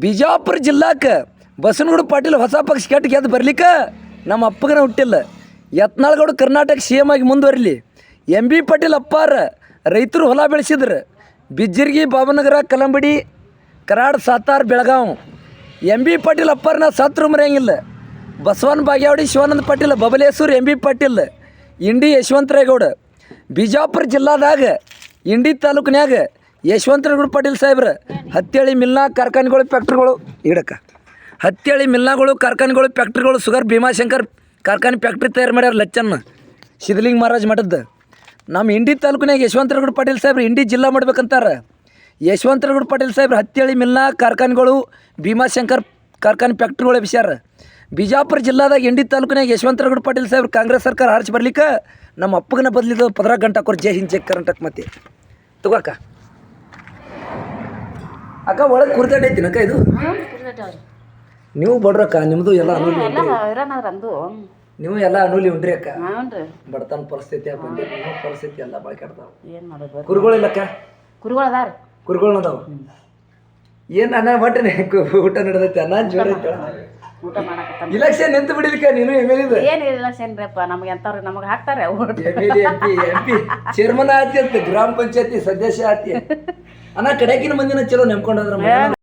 ಬಿಜಾಪುರ ಜಿಲ್ಲಾಕ್ಕೆ ಬಸನಗೌಡ ಪಾಟೀಲ್ ಹೊಸ ಪಕ್ಷ ಕೆಟ್ಟು ಗೆದ್ದು ಬರ್ಲಿಕ್ಕೆ ನಮ್ಮ ಅಪ್ಪಗನ ಹುಟ್ಟಿಲ್ಲ. ಯತ್ನಾಳ್ಗೌಡ ಕರ್ನಾಟಕ ಸಿ ಎಮ್ ಆಗಿ ಮುಂದುವರಿಲಿ. ಎಂ ಬಿ ಪಾಟೀಲ್ ಅಪ್ಪಾರ ರೈತರು ಹೊಲ ಬೆಳೆಸಿದ್ರು. ಬಿಜ್ಜರ್ಗಿ, ಬಾಬನಗರ, ಕಲಂಬಡಿ, ಕರಾಡ್, ಸಾತಾರ್, ಬೆಳಗಾವ್. ಎಂ ಬಿ ಪಾಟೀಲ್ ಅಪ್ಪಾರನ ಸತ್ರು ಮರೆಯಂಗಿಲ್ಲ. ಬಸವನ ಬಾಗೇವಾಡಿ, ಶಿವಾನಂದ ಪಾಟೀಲ್, ಬಬಲೇಶ್ವರ್, ಎಂ ಬಿ ಪಾಟೀಲ್, ಇಂಡಿ ಯಶವಂತರೇಗೌಡ. ಬಿಜಾಪುರ ಜಿಲ್ಲಾದಾಗ ಇಂಡಿ ತಾಲೂಕಿನ್ಯಾಗ ಯಶವಂತರೇಗೌಡ ಪಾಟೀಲ್ ಸಾಹೇಬ್ರ ಹತ್ತೇಳಿ ಮಿಲ್ನಾ ಕಾರ್ಖಾನೆಗಳು, ಫ್ಯಾಕ್ಟ್ರಿಗಳು ಇಡಕ್ಕೆ ಹತ್ತೇಳಿ ಮಿಲ್ನಾಗಳು, ಕಾರ್ಖಾನೆಗಳು, ಫ್ಯಾಕ್ಟ್ರಿಗಳು, ಶುಗರ್, ಭೀಮಾಶಂಕರ್ ಕಾರ್ಖಾನೆ ಫ್ಯಾಕ್ಟ್ರಿ ತಯಾರು ಮಾಡ್ಯಾರ. ಲಚ್ಚನ್ನ ಸಿದ್ಲಿಂಗ ಮಹಾರಾಜ್ ಮಠದ್ದು. ನಮ್ಮ ಇಂಡಿ ತಾಲೂಕಿನಾಗ ಯಶವಂತರೇಗೌಡ ಪಾಟೀಲ್ ಸಾಹೇಬ್ರು ಇಂಡಿ ಜಿಲ್ಲಾ ಮಾಡ್ಬೇಕಂತಾರೆ. ಯಶವಂತರೇಗೌಡ ಪಾಟೀಲ್ ಸಾಹೇಬ್ರು ಹತ್ತೇಳಿ ಮಿಲ್ನಾ ಕಾರ್ಖಾನೆಗಳು, ಭೀಮಾಶಂಕರ್ ಕಾರ್ಖಾನೆ ಫ್ಯಾಕ್ಟ್ರಿಗಳು ಎಬ್ಸ್ಯಾರ. ಬಿಜಾಪುರ ಜಿಲ್ಲಾದಾಗ ಇಂಡಿ ತಾಲೂಕಿನಾಗ ಯಶವಂತರೇಗೌಡ ಪಾಟೀಲ್ ಸಾಹೇಬ್ರು ಕಾಂಗ್ರೆಸ್ ಸರ್ಕಾರ ಹಾರಿಸಿ ಬರ್ಲಿಕ್ಕೆ ನಮ್ಮ ಅಪ್ಪಗನ ಬದಲಿದ್ದು 15 ಗಂಟೆ ಹಾಕೋರು. ಜೈ ಹಿಂದ್, ಜೈ ಕರ್ನಾಟಕ. ಮತ್ತೆ ತಗೋಕ್ಕ ಅಕ್ಕ ಒಳಗೆ ಕುರ್ದಾಟ ಐತಿನ ಅಕ್ಕ ಇದು. ನೀವು ಬಡ್ರಕ್ಕ, ನಿಮ್ಮದು ಎಲ್ಲ ಅನುಲಿ ನೀವು ಎಲ್ಲ ಅನುಲಿ ಉಂಡ್ರಿ ಅಕ್ಕ. ಬಡತನ ಪರಿಸ್ಥಿತಿ ಪರಿಸ್ಥಿತಿ ಎಲ್ಲ ಬಾಳ್ಕಾಡ್ತಾವ. ಕುರುಗಳಿಲ್ಲಕ್ಕ, ಕುರುಗಳು ಅದಾವ. ಏನು ಅನ್ನ ಮಟ್ಟನೆ ಊಟ ನಡೆದೈತೆ, ಅನ್ನ ಜೋರ ಐತೆ. ಇಲೆಕ್ಷನ್ ನಿಂತು ಬಿಡಿಲಿಕ್ಕ ನೀನು ಎಮ್ ಎಲ್ ನಮ್ಗೆ ಎಂತವ್ರು ನಮಗೆ ಹಾಕ್ತಾರೆ. ಎಂ ಪಿ ಚೇರ್ಮನ್ ಆತಿ ಅಂತ, ಗ್ರಾಮ ಪಂಚಾಯತಿ ಸದಸ್ಯ ಆತಿ ಅನ್ನ. ಕಡೆಕಿನ ಮಂದಿನ ಚಲೋ ನೆಮ್ಕೊಂಡ್ರ